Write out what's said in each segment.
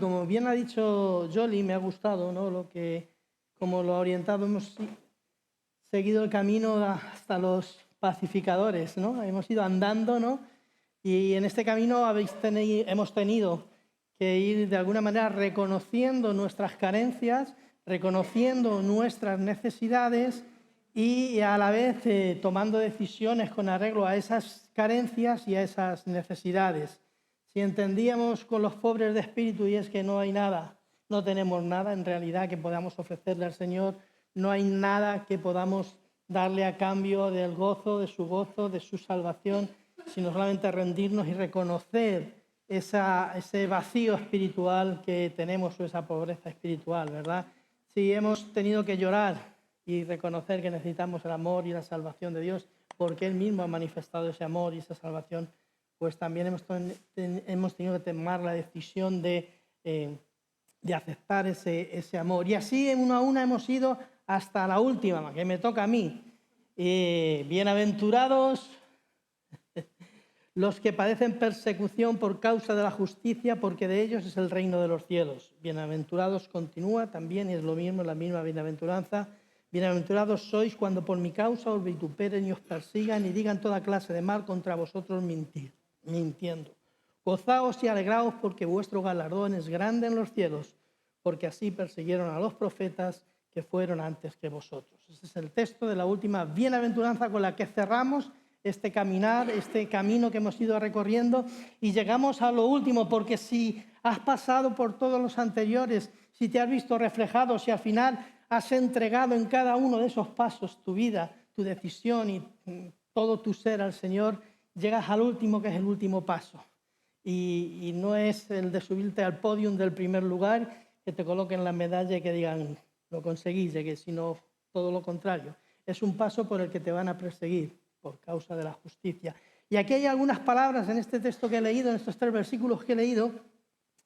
como bien ha dicho Jolly, me ha gustado, ¿no? Como lo ha orientado, hemos seguido el camino hasta los pacificadores, ¿no? Hemos ido andando, ¿no? Y en este camino hemos tenido que ir de alguna manera reconociendo nuestras carencias, reconociendo nuestras necesidades y a la vez tomando decisiones con arreglo a esas carencias y a esas necesidades. Si entendíamos con los pobres de espíritu, y es que no hay nada, no tenemos nada en realidad que podamos ofrecerle al Señor, no hay nada que podamos darle a cambio del gozo, de su salvación, sino solamente rendirnos y reconocer ese vacío espiritual que tenemos o esa pobreza espiritual, ¿verdad? Si hemos tenido que llorar y reconocer que necesitamos el amor y la salvación de Dios, porque Él mismo ha manifestado ese amor y esa salvación, pues también hemos tenido que tomar la decisión de aceptar ese amor. Y así, uno a uno, hemos ido hasta la última, que me toca a mí. Bienaventurados los que padecen persecución por causa de la justicia, porque de ellos es el reino de los cielos. Bienaventurados continúa también, y es lo mismo, la misma bienaventuranza. Bienaventurados sois cuando por mi causa os vituperen y os persigan y digan toda clase de mal contra vosotros mintiendo. Gozaos y alegraos porque vuestro galardón es grande en los cielos, porque así persiguieron a los profetas que fueron antes que vosotros. Ese es el texto de la última bienaventuranza con la que cerramos este caminar, este camino que hemos ido recorriendo, y llegamos a lo último, porque si has pasado por todos los anteriores, si te has visto reflejado, si al final has entregado en cada uno de esos pasos tu vida, tu decisión y todo tu ser al Señor, llegas al último, que es el último paso. Y no es el de subirte al podium del primer lugar, que te coloquen la medalla y que digan, lo conseguiste, sino todo lo contrario. Es un paso por el que te van a perseguir por causa de la justicia. Y aquí hay algunas palabras en este texto que he leído, en estos 3 versículos que he leído,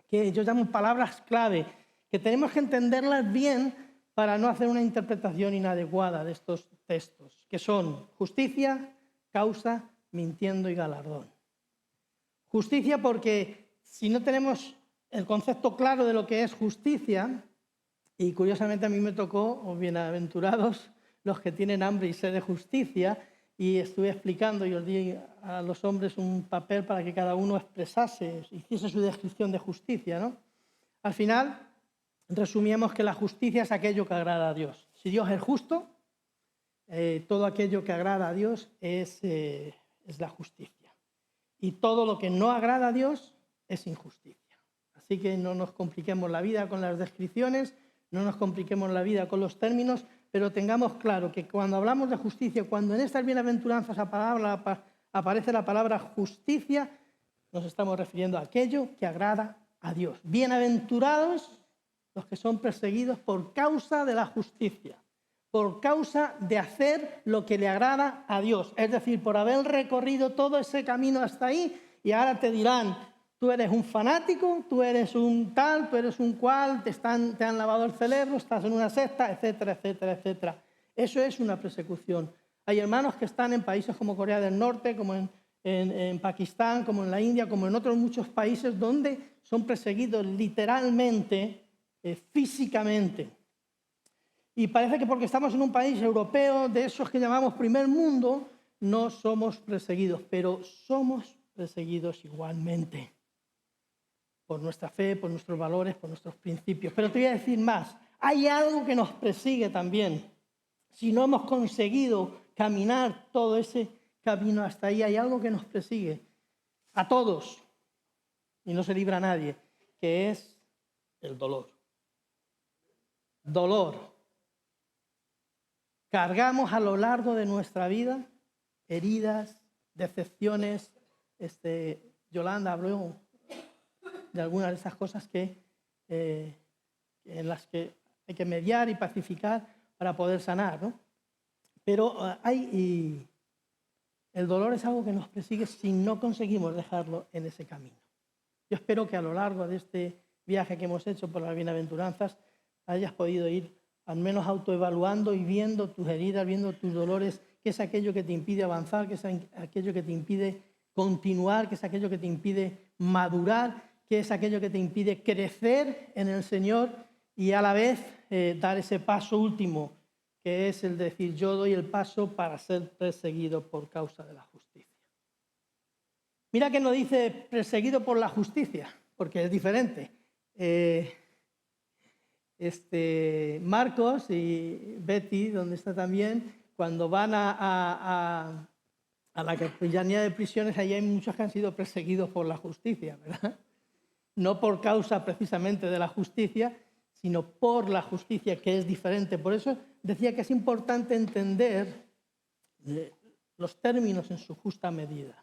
que yo llamo palabras clave, que tenemos que entenderlas bien para no hacer una interpretación inadecuada de estos textos, que son justicia, causa, mintiendo y galardón. Justicia porque si no tenemos el concepto claro de lo que es justicia, y curiosamente a mí me tocó, bienaventurados los que tienen hambre y sed de justicia, y estuve explicando y os di a los hombres un papel para que cada uno expresase, hiciese su descripción de justicia, ¿no? Al final resumíamos que la justicia es aquello que agrada a Dios. Si Dios es justo, todo aquello que agrada a Dios es la justicia. Y todo lo que no agrada a Dios es injusticia. Así que no nos compliquemos la vida con las descripciones, no nos compliquemos la vida con los términos, pero tengamos claro que cuando hablamos de justicia, cuando en estas bienaventuranzas aparece la palabra justicia, nos estamos refiriendo a aquello que agrada a Dios. Bienaventurados los que son perseguidos por causa de la justicia, por causa de hacer lo que le agrada a Dios. Es decir, por haber recorrido todo ese camino hasta ahí, y ahora te dirán, tú eres un fanático, tú eres un tal, tú eres un cual, te han lavado el cerebro, estás en una secta, etcétera, etcétera, etcétera. Eso es una persecución. Hay hermanos que están en países como Corea del Norte, como en Pakistán, como en la India, como en otros muchos países donde son perseguidos literalmente, físicamente. Y parece que porque estamos en un país europeo, de esos que llamamos primer mundo, no somos perseguidos, pero somos perseguidos igualmente. Por nuestra fe, por nuestros valores, por nuestros principios. Pero te voy a decir más, hay algo que nos persigue también. Si no hemos conseguido caminar todo ese camino hasta ahí, hay algo que nos persigue a todos, y no se libra a nadie, que es el dolor. Dolor. Cargamos a lo largo de nuestra vida heridas, decepciones. Yolanda habló de algunas de esas cosas en las que hay que mediar y pacificar para poder sanar, ¿no? Pero el dolor es algo que nos persigue si no conseguimos dejarlo en ese camino. Yo espero que a lo largo de este viaje que hemos hecho por las bienaventuranzas hayas podido ir al menos autoevaluando y viendo tus heridas, viendo tus dolores, qué es aquello que te impide avanzar, qué es aquello que te impide continuar, qué es aquello que te impide madurar, qué es aquello que te impide crecer en el Señor y a la vez dar ese paso último, que es el decir, yo doy el paso para ser perseguido por causa de la justicia. Mira que no dice perseguido por la justicia, porque es diferente. Marcos y Betty, donde está también, cuando van a la capellanía de prisiones, allí hay muchos que han sido perseguidos por la justicia, ¿verdad? No por causa precisamente de la justicia, sino por la justicia, que es diferente. Por eso decía que es importante entender los términos en su justa medida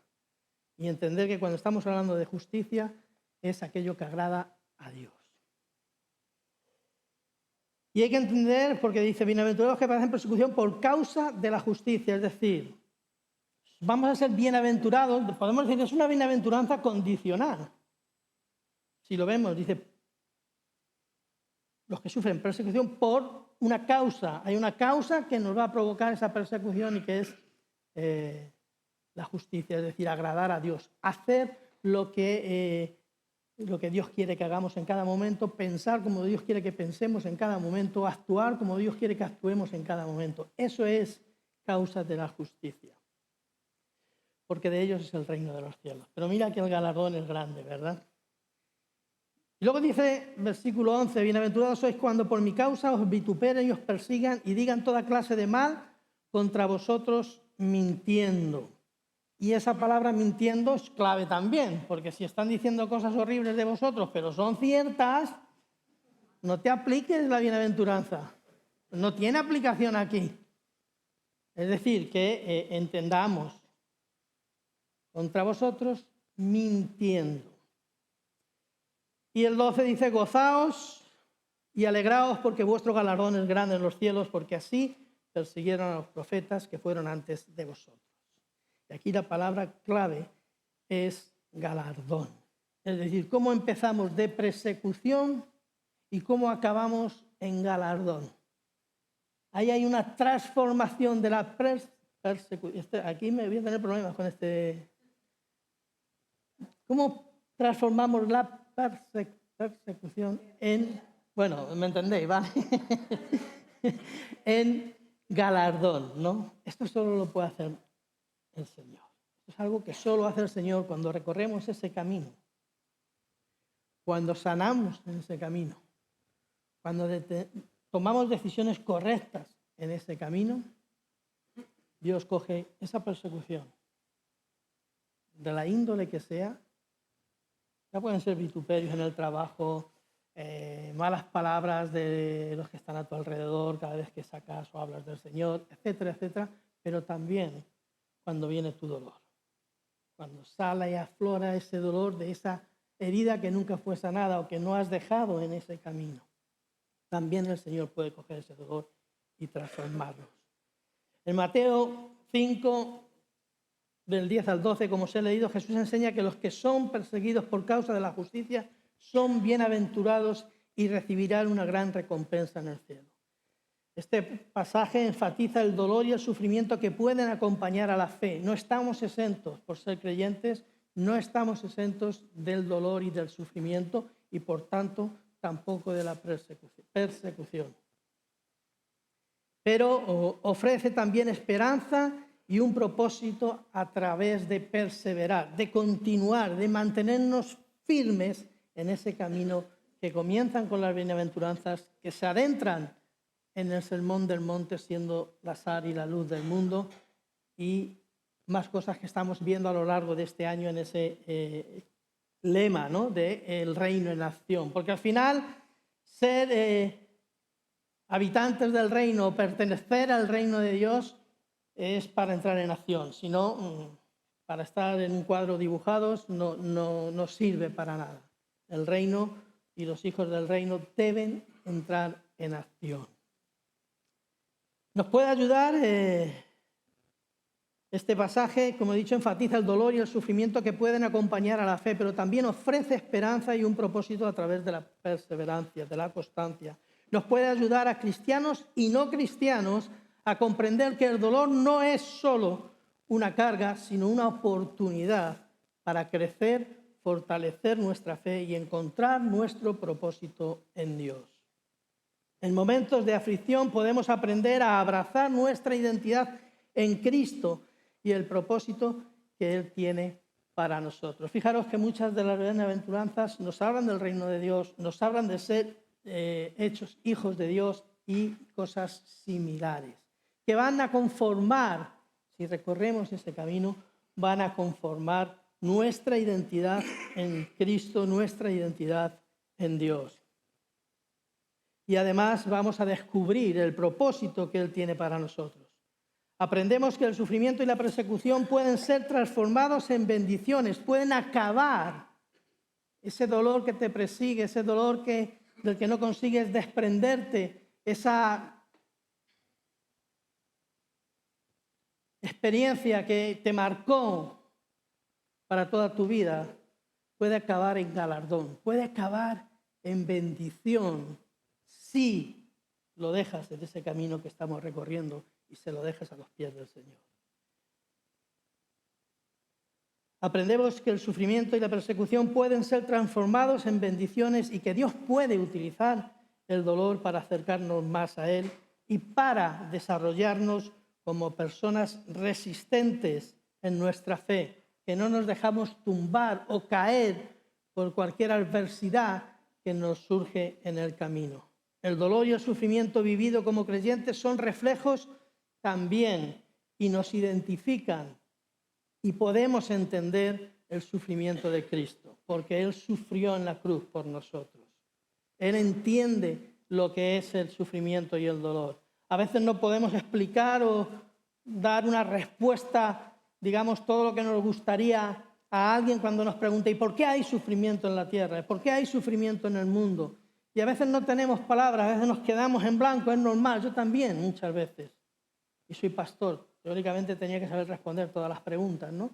y entender que cuando estamos hablando de justicia es aquello que agrada a Dios. Y hay que entender, porque dice, bienaventurados que padecen persecución por causa de la justicia, es decir, vamos a ser bienaventurados, podemos decir que es una bienaventuranza condicional. Si lo vemos, dice, los que sufren persecución por una causa. Hay una causa que nos va a provocar esa persecución y que es la justicia, es decir, agradar a Dios, hacer lo que Dios quiere que hagamos en cada momento, pensar como Dios quiere que pensemos en cada momento, actuar como Dios quiere que actuemos en cada momento. Eso es causa de la justicia, porque de ellos es el reino de los cielos. Pero mira que el galardón es grande, ¿verdad? Y luego dice, versículo 11, bienaventurados sois cuando por mi causa os vituperen y os persigan y digan toda clase de mal contra vosotros mintiendo. Y esa palabra mintiendo es clave también, porque si están diciendo cosas horribles de vosotros, pero son ciertas, no te apliques la bienaventuranza. No tiene aplicación aquí. Es decir, que entendamos, contra vosotros mintiendo. Y el 12 dice, gozaos y alegraos porque vuestro galardón es grande en los cielos, porque así persiguieron a los profetas que fueron antes de vosotros. Y aquí la palabra clave es galardón. Es decir, cómo empezamos de persecución y cómo acabamos en galardón. Ahí hay una transformación de la persecución. Aquí me voy a tener problemas con este. ¿Cómo transformamos la persecución en, bueno, me entendéis, ¿vale? En galardón, ¿no? Esto solo lo puede hacer el Señor. Esto es algo que solo hace el Señor cuando recorremos ese camino, cuando sanamos en ese camino, cuando tomamos decisiones correctas en ese camino. Dios coge esa persecución, de la índole que sea. Ya pueden ser vituperios en el trabajo, malas palabras de los que están a tu alrededor cada vez que sacas o hablas del Señor, etcétera, etcétera, pero también cuando viene tu dolor, cuando sale y aflora ese dolor de esa herida que nunca fue sanada o que no has dejado en ese camino. También el Señor puede coger ese dolor y transformarlo. En Mateo 5, del 10 al 12, como os he leído, Jesús enseña que los que son perseguidos por causa de la justicia son bienaventurados y recibirán una gran recompensa en el cielo. Este pasaje enfatiza el dolor y el sufrimiento que pueden acompañar a la fe. No estamos exentos, por ser creyentes, no estamos exentos del dolor y del sufrimiento y, por tanto, tampoco de la persecución. Pero ofrece también esperanza y un propósito a través de perseverar, de continuar, de mantenernos firmes en ese camino que comienzan con las bienaventuranzas, que se adentran en el sermón del monte siendo la sal y la luz del mundo, y más cosas que estamos viendo a lo largo de este año en ese lema, ¿no?, de el reino en acción. Porque al final ser habitantes del reino, pertenecer al reino de Dios, es para entrar en acción. Si no, para estar en un cuadro dibujados no sirve para nada. El reino y los hijos del reino deben entrar en acción. Nos puede ayudar este pasaje, como he dicho, enfatiza el dolor y el sufrimiento que pueden acompañar a la fe, pero también ofrece esperanza y un propósito a través de la perseverancia, de la constancia. Nos puede ayudar a cristianos y no cristianos a comprender que el dolor no es solo una carga, sino una oportunidad para crecer, fortalecer nuestra fe y encontrar nuestro propósito en Dios. En momentos de aflicción podemos aprender a abrazar nuestra identidad en Cristo y el propósito que Él tiene para nosotros. Fijaros que muchas de las bienaventuranzas nos hablan del reino de Dios, nos hablan de ser hechos hijos de Dios y cosas similares, que van a conformar, si recorremos ese camino, van a conformar nuestra identidad en Cristo, nuestra identidad en Dios. Y además vamos a descubrir el propósito que Él tiene para nosotros. Aprendemos que el sufrimiento y la persecución pueden ser transformados en bendiciones, pueden acabar ese dolor que te persigue, ese dolor del que no consigues desprenderte, esa experiencia que te marcó para toda tu vida, puede acabar en galardón, puede acabar en bendición si lo dejas en ese camino que estamos recorriendo y se lo dejas a los pies del Señor. Aprendemos que el sufrimiento y la persecución pueden ser transformados en bendiciones y que Dios puede utilizar el dolor para acercarnos más a Él y para desarrollarnos como personas resistentes en nuestra fe, que no nos dejamos tumbar o caer por cualquier adversidad que nos surge en el camino. El dolor y el sufrimiento vivido como creyentes son reflejos también y nos identifican y podemos entender el sufrimiento de Cristo, porque Él sufrió en la cruz por nosotros. Él entiende lo que es el sufrimiento y el dolor. A veces no podemos explicar o dar una respuesta, digamos, todo lo que nos gustaría a alguien cuando nos pregunta ¿y por qué hay sufrimiento en la tierra? ¿Por qué hay sufrimiento en el mundo? Y a veces no tenemos palabras, a veces nos quedamos en blanco, es normal, yo también muchas veces. Y soy pastor, teóricamente tenía que saber responder todas las preguntas, ¿no?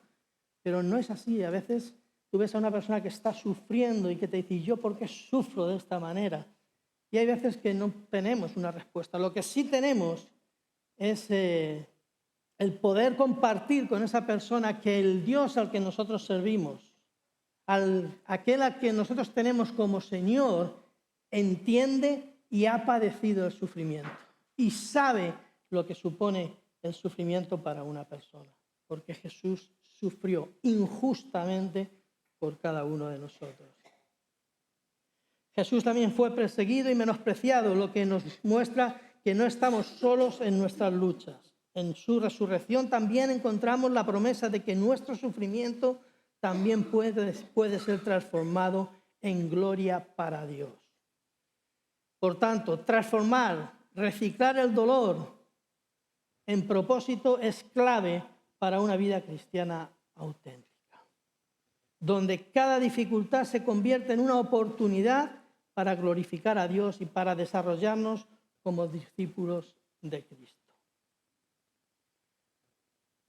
Pero no es así, a veces tú ves a una persona que está sufriendo y que te dice ¿y yo por qué sufro de esta manera? Y hay veces que no tenemos una respuesta. Lo que sí tenemos es el poder compartir con esa persona que el Dios al que nosotros servimos, aquel al que nosotros tenemos como Señor, entiende y ha padecido el sufrimiento y sabe lo que supone el sufrimiento para una persona, porque Jesús sufrió injustamente por cada uno de nosotros. Jesús también fue perseguido y menospreciado, lo que nos muestra que no estamos solos en nuestras luchas. En su resurrección también encontramos la promesa de que nuestro sufrimiento también puede ser transformado en gloria para Dios. Por tanto, transformar, reciclar el dolor en propósito es clave para una vida cristiana auténtica, donde cada dificultad se convierte en una oportunidad para glorificar a Dios y para desarrollarnos como discípulos de Cristo.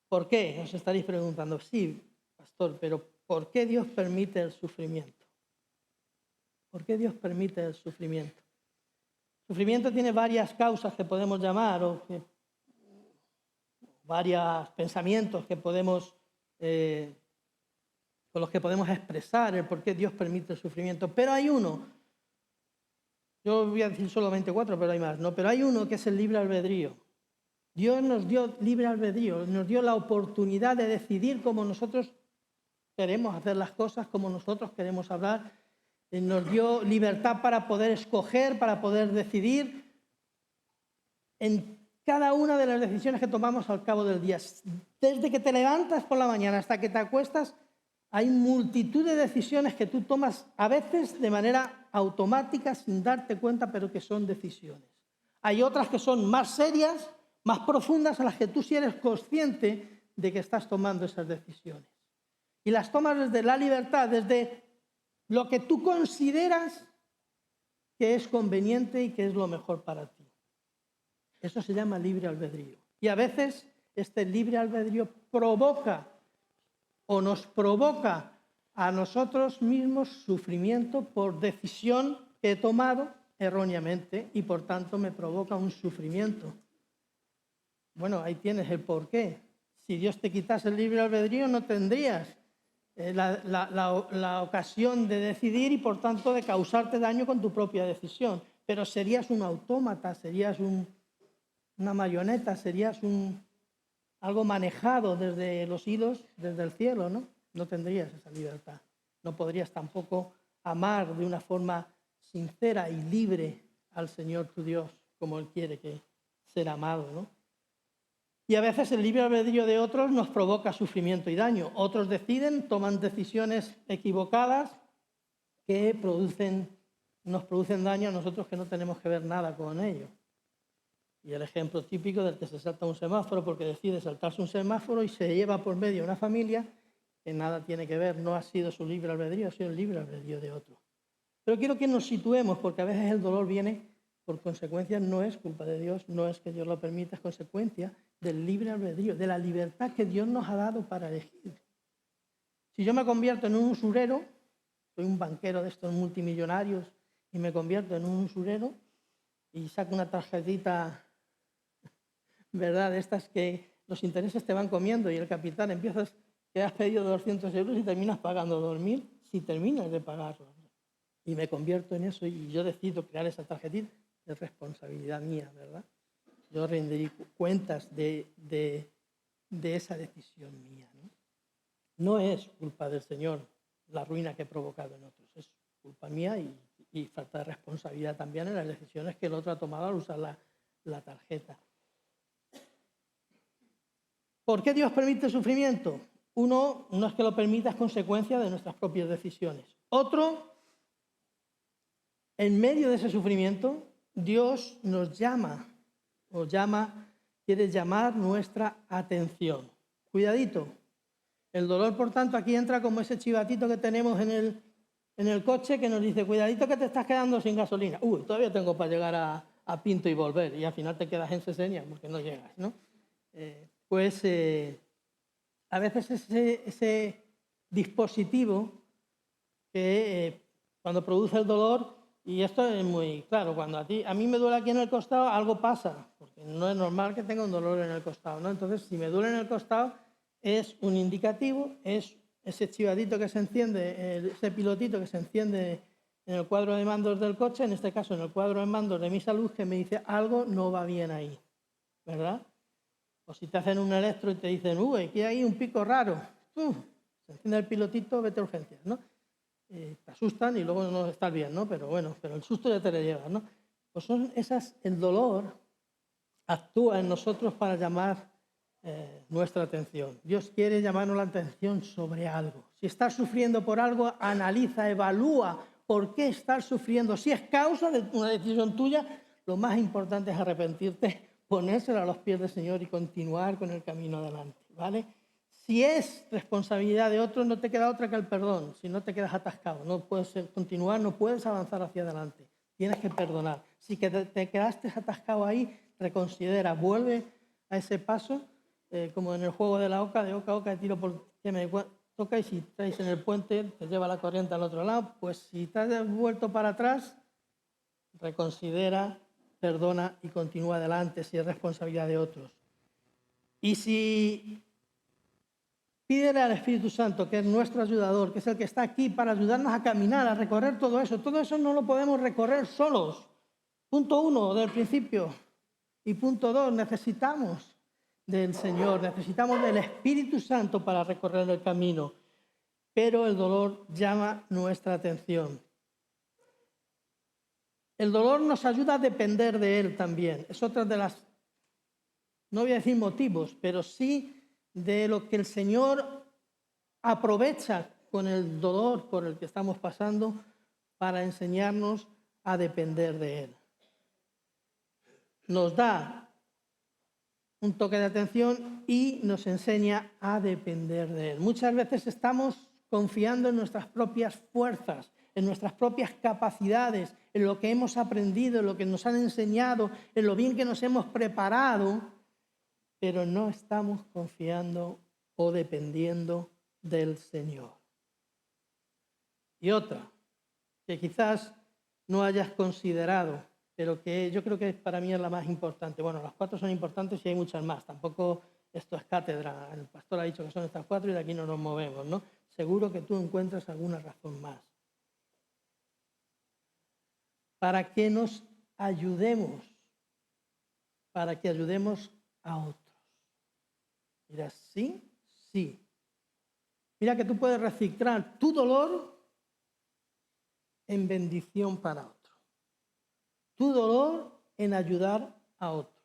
¿Por qué? Os estaréis preguntando. Sí, pastor, pero ¿por qué Dios permite el sufrimiento? ¿Por qué Dios permite el sufrimiento? El sufrimiento tiene varias causas que podemos llamar o varios pensamientos que podemos, con los que podemos expresar el por qué Dios permite el sufrimiento. Pero hay uno, yo voy a decir solamente 4, pero hay más, ¿no? Pero hay uno que es el libre albedrío. Dios nos dio libre albedrío, nos dio la oportunidad de decidir cómo nosotros queremos hacer las cosas, cómo nosotros queremos hablar. Nos dio libertad para poder escoger, para poder decidir en cada una de las decisiones que tomamos al cabo del día. Desde que te levantas por la mañana hasta que te acuestas, hay multitud de decisiones que tú tomas a veces de manera automática sin darte cuenta, pero que son decisiones. Hay otras que son más serias, más profundas, a las que tú sí eres consciente de que estás tomando esas decisiones. Y las tomas desde la libertad, desde lo que tú consideras que es conveniente y que es lo mejor para ti. Eso se llama libre albedrío. Y a veces este libre albedrío provoca o nos provoca a nosotros mismos sufrimiento por decisión que he tomado erróneamente y por tanto me provoca un sufrimiento. Bueno, ahí tienes el porqué. Si Dios te quitase el libre albedrío no tendrías la ocasión de decidir y, por tanto, de causarte daño con tu propia decisión. Pero serías un autómata, serías una marioneta, serías algo manejado desde los hilos, desde el cielo, ¿no? No tendrías esa libertad. No podrías tampoco amar de una forma sincera y libre al Señor tu Dios, como Él quiere que ser amado, ¿no? Y a veces el libre albedrío de otros nos provoca sufrimiento y daño. Otros deciden, toman decisiones equivocadas que nos producen daño a nosotros que no tenemos que ver nada con ello. Y el ejemplo típico del que se salta un semáforo porque decide saltarse un semáforo y se lleva por medio una familia que nada tiene que ver, no ha sido su libre albedrío, ha sido el libre albedrío de otro. Pero quiero que nos situemos, porque a veces el dolor viene por consecuencias, no es culpa de Dios, no es que Dios lo permita, es consecuencia del libre albedrío, de la libertad que Dios nos ha dado para elegir. Si yo me convierto en un usurero, soy un banquero de estos multimillonarios y me convierto en un usurero y saco una tarjetita, ¿verdad?, de estas que los intereses te van comiendo y el capital empiezas, que has pedido 200 euros y terminas pagando 2.000, si terminas de pagarlo. Y me convierto en eso y yo decido crear esa tarjetita, es responsabilidad mía, ¿verdad? Yo rendiré cuentas de esa decisión mía, ¿no? No es culpa del Señor la ruina que he provocado en otros, es culpa mía y falta de responsabilidad también en las decisiones que el otro ha tomado al usar la tarjeta. ¿Por qué Dios permite el sufrimiento? Uno, no es que lo permita, es consecuencia de nuestras propias decisiones. Otro, en medio de ese sufrimiento, Dios nos llama, quiere llamar nuestra atención. Cuidadito. El dolor, por tanto, aquí entra como ese chivatito que tenemos en el coche que nos dice, cuidadito que te estás quedando sin gasolina. Uy, todavía tengo para llegar a Pinto y volver. Y al final te quedas en Sesenia porque no llegas, ¿no? A veces ese dispositivo que cuando produce el dolor, y esto es muy claro, cuando a mí me duele aquí en el costado, algo pasa, porque no es normal que tenga un dolor en el costado, ¿no? Entonces, si me duele en el costado, es un indicativo, es ese chivadito que se enciende, ese pilotito que se enciende en el cuadro de mandos del coche, en este caso en el cuadro de mandos de mi salud, que me dice algo no va bien ahí, ¿verdad? O si te hacen un electro y te dicen, uy, aquí hay un pico raro, se enciende el pilotito, vete a urgencias, ¿no? Te asustan y luego no estás bien, ¿no? Pero bueno, el susto ya te lo llevas, ¿no? Pues son esas, el dolor actúa en nosotros para llamar nuestra atención. Dios quiere llamarnos la atención sobre algo. Si estás sufriendo por algo, analiza, evalúa por qué estás sufriendo. Si es causa de una decisión tuya, lo más importante es arrepentirte, ponérselo a los pies del Señor y continuar con el camino adelante, ¿vale? Si es responsabilidad de otro, no te queda otra que el perdón. Si no te quedas atascado, no puedes continuar, no puedes avanzar hacia adelante. Tienes que perdonar. Si te quedaste atascado ahí, reconsidera, vuelve a ese paso, como en el juego de la oca, de oca a oca, tiro por que me toca, y si traes en el puente, te lleva la corriente al otro lado. Pues si te has vuelto para atrás, reconsidera, perdona y continúa adelante si es responsabilidad de otros. Y si pídele al Espíritu Santo, que es nuestro ayudador, que es el que está aquí para ayudarnos a caminar, a recorrer todo eso no lo podemos recorrer solos. Punto 1 del principio. Y punto 2, necesitamos del Señor, necesitamos del Espíritu Santo para recorrer el camino. Pero el dolor llama nuestra atención. El dolor nos ayuda a depender de Él también. Es otra de las, no voy a decir motivos, pero sí de lo que el Señor aprovecha con el dolor por el que estamos pasando para enseñarnos a depender de Él. Nos da un toque de atención y nos enseña a depender de Él. Muchas veces estamos confiando en nuestras propias fuerzas, en nuestras propias capacidades, en lo que hemos aprendido, en lo que nos han enseñado, en lo bien que nos hemos preparado, pero no estamos confiando o dependiendo del Señor. Y otra, que quizás no hayas considerado, pero que yo creo que para mí es la más importante. Bueno, las 4 son importantes y hay muchas más. Tampoco esto es cátedra. El pastor ha dicho que son estas 4 y de aquí no nos movemos, ¿no? seguro que tú encuentras alguna razón más. Para que nos ayudemos, para que ayudemos a otros. Mira, sí, sí. Mira que tú puedes reciclar tu dolor en bendición para otro. Tu dolor en ayudar a otro.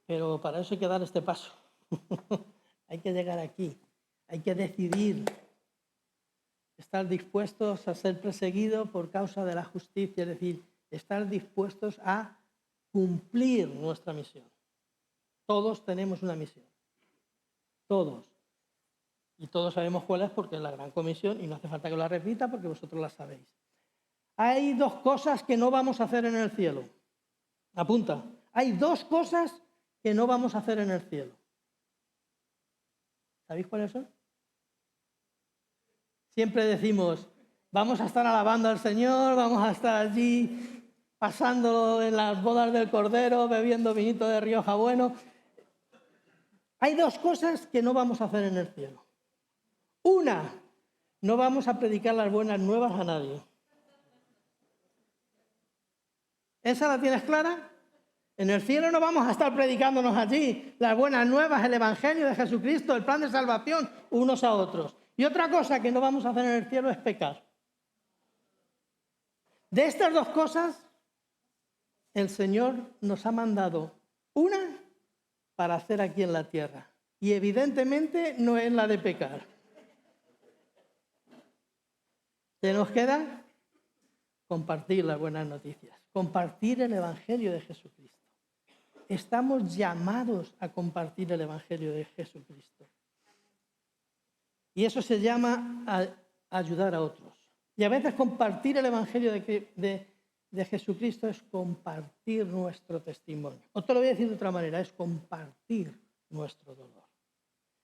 Pero para eso hay que dar este paso. Hay que llegar aquí. Hay que decidir estar dispuestos a ser perseguidos por causa de la justicia, es decir, estar dispuestos a cumplir nuestra misión. Todos tenemos una misión. Todos. Y todos sabemos cuál es porque es la gran comisión y no hace falta que la repita porque vosotros la sabéis. Hay dos cosas que no vamos a hacer en el cielo. Apunta. Hay dos cosas que no vamos a hacer en el cielo. ¿Sabéis cuáles son? Siempre decimos, vamos a estar alabando al Señor, vamos a estar allí pasándolo en las bodas del Cordero, bebiendo vinito de Rioja bueno. Hay dos cosas que no vamos a hacer en el cielo. Una, no vamos a predicar las buenas nuevas a nadie. ¿Esa la tienes clara? En el cielo no vamos a estar predicándonos allí las buenas nuevas, el Evangelio de Jesucristo, el plan de salvación unos a otros. Y otra cosa que no vamos a hacer en el cielo es pecar. De estas dos cosas, el Señor nos ha mandado una para hacer aquí en la tierra. Y evidentemente no es la de pecar. ¿Qué nos queda? Compartir las buenas noticias, compartir el Evangelio de Jesucristo. Estamos llamados a compartir el Evangelio de Jesucristo. Y eso se llama ayudar a otros. Y a veces compartir el Evangelio de Jesucristo es compartir nuestro testimonio. O te lo voy a decir de otra manera, es compartir nuestro dolor.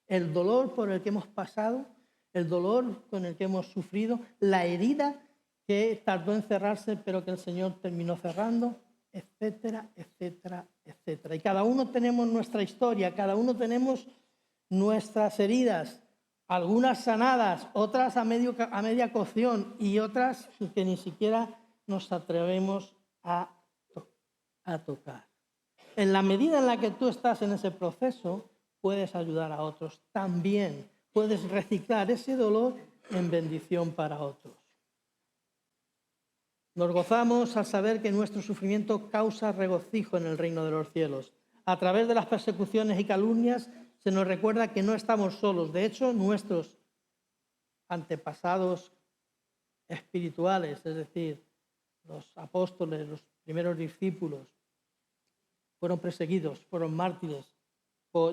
El dolor por el que hemos pasado, el dolor con el que hemos sufrido, la herida que tardó en cerrarse pero que el Señor terminó cerrando, etcétera, etcétera, etcétera. Y cada uno tenemos nuestra historia, cada uno tenemos nuestras heridas, algunas sanadas, otras a media cocción y otras que ni siquiera nos atrevemos a tocar. En la medida en la que tú estás en ese proceso, puedes ayudar a otros también. Puedes reciclar ese dolor en bendición para otros. Nos gozamos al saber que nuestro sufrimiento causa regocijo en el reino de los cielos. A través de las persecuciones y calumnias se nos recuerda que no estamos solos. De hecho, nuestros antepasados espirituales, es decir, los apóstoles, los primeros discípulos, fueron perseguidos, fueron mártires,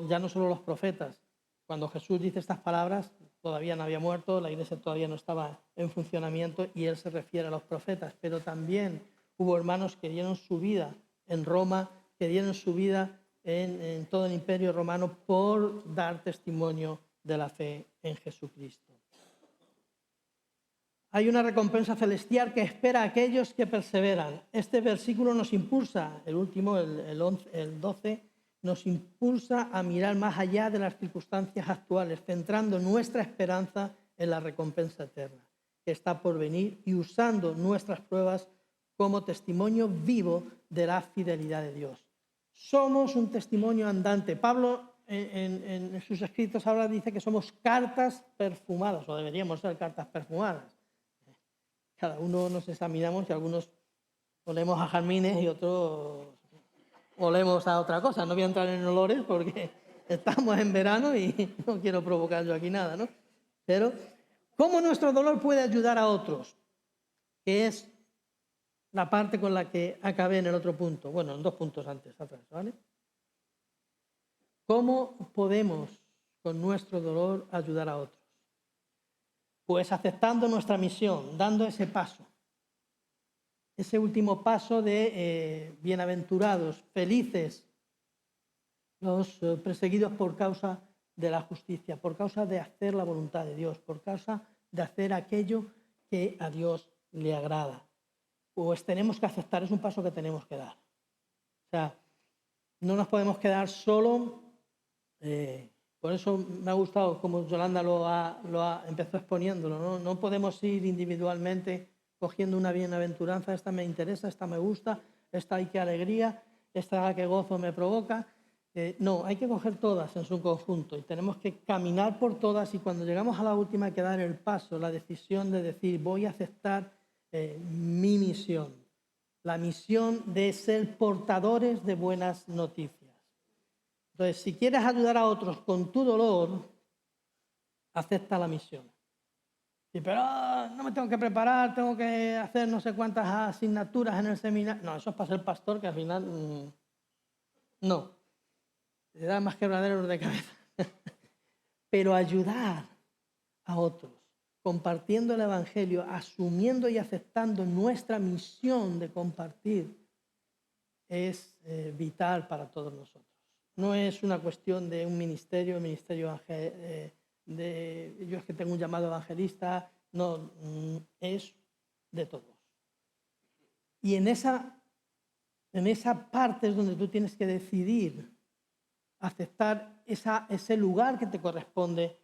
ya no solo los profetas. Cuando Jesús dice estas palabras, todavía no había muerto, la iglesia todavía no estaba en funcionamiento y él se refiere a los profetas, pero también hubo hermanos que dieron su vida en Roma, que dieron su vida en todo el imperio romano por dar testimonio de la fe en Jesucristo. Hay una recompensa celestial que espera a aquellos que perseveran. Este versículo nos impulsa, el último, el 12, nos impulsa a mirar más allá de las circunstancias actuales, centrando nuestra esperanza en la recompensa eterna que está por venir y usando nuestras pruebas como testimonio vivo de la fidelidad de Dios. Somos un testimonio andante. Pablo en sus escritos ahora dice que somos cartas perfumadas, o deberíamos ser cartas perfumadas. Cada uno nos examinamos y algunos olemos a jazmines y otros olemos a otra cosa. No voy a entrar en olores porque estamos en verano y no quiero provocar yo aquí nada, ¿no? Pero, ¿cómo nuestro dolor puede ayudar a otros? Que es la parte con la que acabé en el otro punto. Bueno, en 2 puntos atrás, ¿vale? ¿Cómo podemos con nuestro dolor ayudar a otros? Pues aceptando nuestra misión, dando ese paso. Ese último paso de bienaventurados, felices, los perseguidos por causa de la justicia, por causa de hacer la voluntad de Dios, por causa de hacer aquello que a Dios le agrada. Pues tenemos que aceptar, es un paso que tenemos que dar. O sea, no nos podemos quedar solo Por eso me ha gustado como Yolanda empezó exponiéndolo, ¿no? No podemos ir individualmente cogiendo una bienaventuranza, esta me interesa, esta me gusta, esta hay que alegría, esta que gozo me provoca. No, hay que coger todas en su conjunto y tenemos que caminar por todas, y cuando llegamos a la última hay que dar el paso, la decisión de decir voy a aceptar mi misión, la misión de ser portadores de buenas noticias. Entonces, si quieres ayudar a otros con tu dolor, acepta la misión. Sí, pero no me tengo que preparar, tengo que hacer no sé cuántas asignaturas en el seminario. No, eso es para ser pastor, que al final no. Te da más quebraderos de cabeza. Pero ayudar a otros, compartiendo el Evangelio, asumiendo y aceptando nuestra misión de compartir, es vital para todos nosotros. No es una cuestión de un ministerio, yo es que tengo un llamado evangelista, no, es de todos. Y en esa parte es donde tú tienes que decidir aceptar ese lugar que te corresponde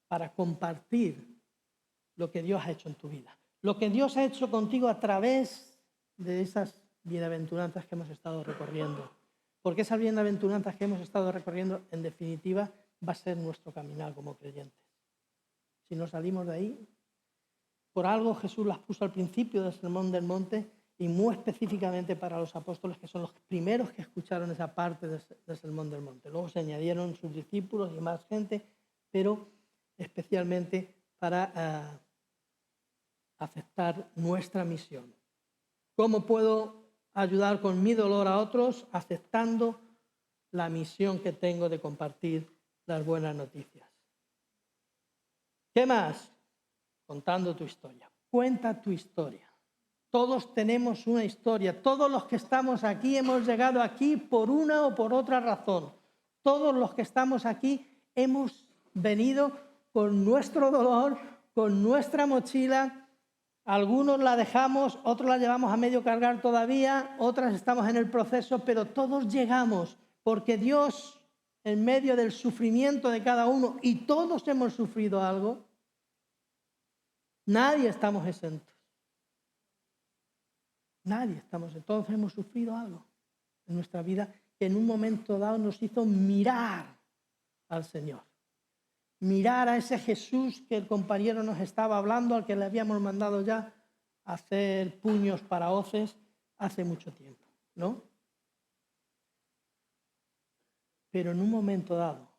para compartir lo que Dios ha hecho en tu vida. Lo que Dios ha hecho contigo a través de esas bienaventuranzas que hemos estado recorriendo. Porque esas bienaventuranzas que hemos estado recorriendo, en definitiva, va a ser nuestro caminar como creyentes. Si no salimos de ahí, por algo Jesús las puso al principio del Sermón del Monte y muy específicamente para los apóstoles, que son los primeros que escucharon esa parte del Sermón del Monte. Luego se añadieron sus discípulos y más gente, pero especialmente para aceptar nuestra misión. ¿Cómo puedo ayudar con mi dolor a otros? Aceptando la misión que tengo de compartir las buenas noticias. ¿Qué más? Contando tu historia. Cuenta tu historia. Todos tenemos una historia. Todos los que estamos aquí hemos llegado aquí por una o por otra razón. Todos los que estamos aquí hemos venido con nuestro dolor, con nuestra mochila. Algunos la dejamos, otros la llevamos a medio cargar todavía, otras estamos en el proceso, pero todos llegamos porque Dios, en medio del sufrimiento de cada uno, y todos hemos sufrido algo, nadie estamos exentos. Nadie estamos exentos. Todos hemos sufrido algo en nuestra vida que en un momento dado nos hizo mirar al Señor. Mirar a ese Jesús que el compañero nos estaba hablando, al que le habíamos mandado ya a hacer puños para hoces hace mucho tiempo, ¿no? Pero en un momento dado,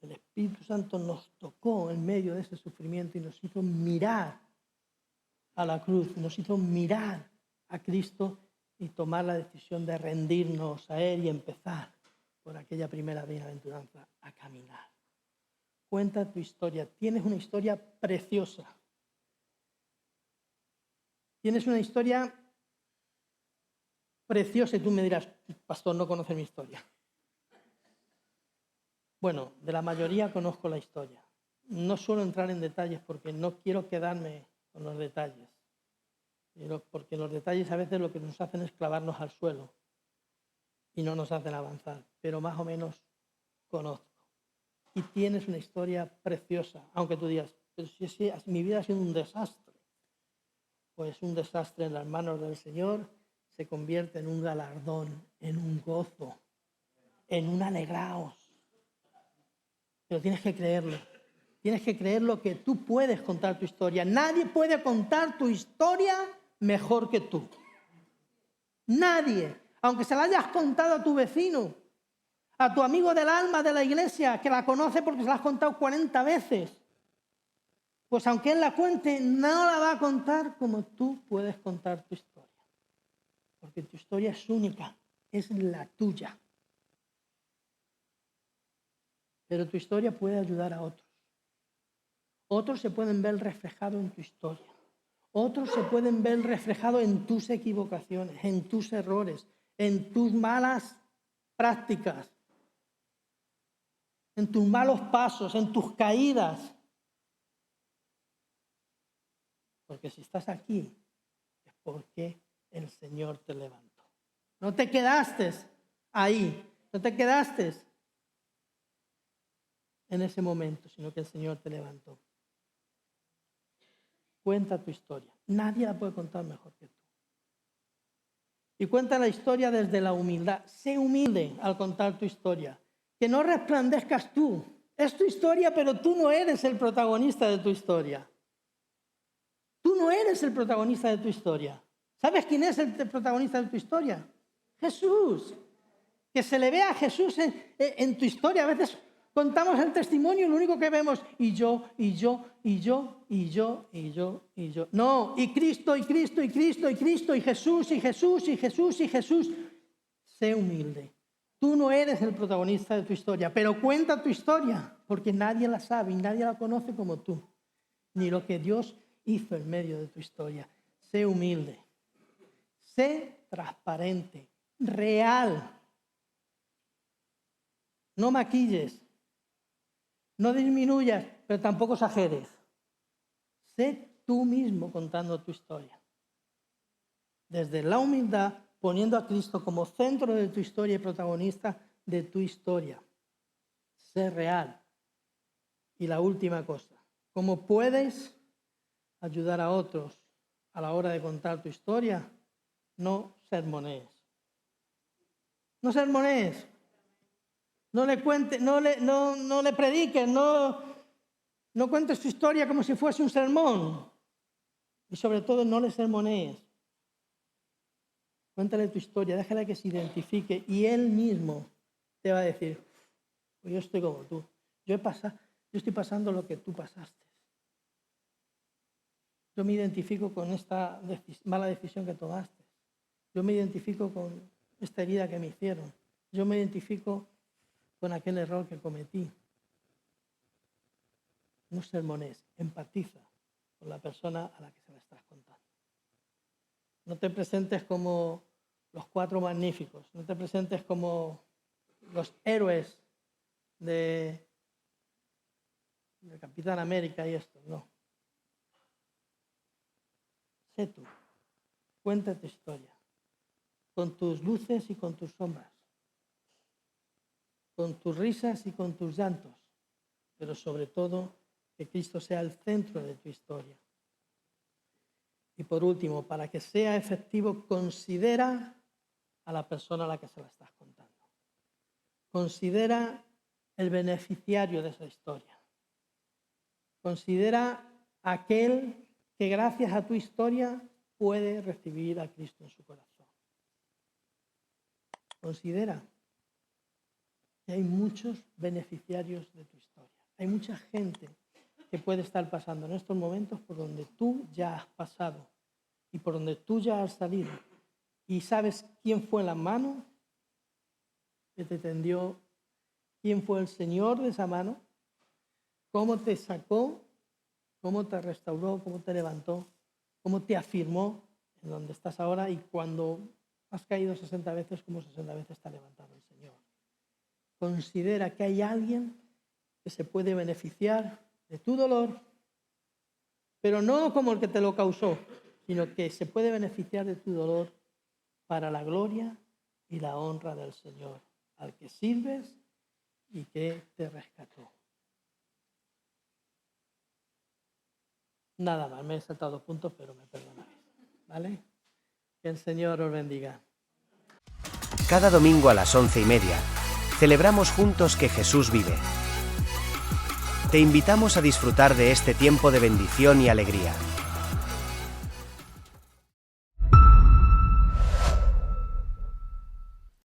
el Espíritu Santo nos tocó en medio de ese sufrimiento y nos hizo mirar a la cruz, nos hizo mirar a Cristo y tomar la decisión de rendirnos a Él y empezar por aquella primera bienaventuranza a caminar. Cuenta tu historia. Tienes una historia preciosa. Tienes una historia preciosa y tú me dirás, pastor, no conoces mi historia. Bueno, de la mayoría conozco la historia. No suelo entrar en detalles porque no quiero quedarme con los detalles. Porque los detalles a veces lo que nos hacen es clavarnos al suelo y no nos hacen avanzar. Pero más o menos conozco. Y tienes una historia preciosa, aunque tú digas, pero si mi vida ha sido un desastre. Pues un desastre en las manos del Señor se convierte en un galardón, en un gozo, en un alegraos. Pero tienes que creerlo. Tienes que creerlo que tú puedes contar tu historia. Nadie puede contar tu historia mejor que tú. Nadie. Aunque se la hayas contado a tu vecino, a tu amigo del alma de la iglesia, que la conoce porque se la has contado 40 veces. Pues aunque él la cuente, no la va a contar como tú puedes contar tu historia. Porque tu historia es única, es la tuya. Pero tu historia puede ayudar a otros. Otros se pueden ver reflejados en tu historia. Otros se pueden ver reflejados en tus equivocaciones, en tus errores, en tus malas prácticas, en tus malos pasos, en tus caídas. Porque si estás aquí es porque el Señor te levantó. No te quedaste ahí, no te quedaste en ese momento, sino que el Señor te levantó. Cuenta tu historia. Nadie la puede contar mejor que tú. Y cuenta la historia desde la humildad. Sé humilde al contar tu historia. Que no resplandezcas tú. Es tu historia, pero tú no eres el protagonista de tu historia. Tú no eres el protagonista de tu historia. ¿Sabes quién es el protagonista de tu historia? Jesús. Que se le vea a Jesús en tu historia. A veces contamos el testimonio y lo único que vemos, y yo. No, y Cristo, y Cristo, y Cristo, y Cristo, y Jesús, y Jesús, y Jesús, y Jesús. Sé humilde. Tú no eres el protagonista de tu historia, pero cuenta tu historia, porque nadie la sabe y nadie la conoce como tú. Ni lo que Dios hizo en medio de tu historia. Sé humilde. Sé transparente, real. No maquilles. No disminuyas, pero tampoco exageres. Sé tú mismo contando tu historia. Desde la humildad, poniendo a Cristo como centro de tu historia y protagonista de tu historia. Sé real. Y la última cosa, ¿cómo puedes ayudar a otros a la hora de contar tu historia? No sermonees. No sermonees. No le cuentes, no le prediques, no cuentes tu historia como si fuese un sermón. Y sobre todo no le sermonees. Cuéntale tu historia, déjale que se identifique y él mismo te va a decir, pues yo estoy como tú, yo estoy pasando lo que tú pasaste. Yo me identifico con esta mala decisión que tomaste. Yo me identifico con esta herida que me hicieron. Yo me identifico con aquel error que cometí. No sermones, empatiza con la persona a la que se la estás contando. No te presentes como los cuatro magníficos, no te presentes como los héroes de Capitán América y esto, no. Sé tú, cuenta tu historia, con tus luces y con tus sombras, con tus risas y con tus llantos, pero sobre todo que Cristo sea el centro de tu historia. Y por último, para que sea efectivo, considera a la persona a la que se la estás contando. Considera el beneficiario de esa historia. Considera aquel que gracias a tu historia puede recibir a Cristo en su corazón. Considera que hay muchos beneficiarios de tu historia. Hay mucha gente que puede estar pasando en estos momentos por donde tú ya has pasado y por donde tú ya has salido. Y sabes quién fue la mano que te tendió, quién fue el Señor de esa mano, cómo te sacó, cómo te restauró, cómo te levantó, cómo te afirmó en donde estás ahora y cuando has caído 60 veces, como 60 veces te ha levantado el Señor. Considera que hay alguien que se puede beneficiar de tu dolor, pero no como el que te lo causó, sino que se puede beneficiar de tu dolor para la gloria y la honra del Señor, al que sirves y que te rescató. Nada más, me he saltado 2 puntos, pero me perdonáis, ¿vale? Que el Señor os bendiga. Cada domingo a las 11:30 celebramos juntos que Jesús vive. Te invitamos a disfrutar de este tiempo de bendición y alegría.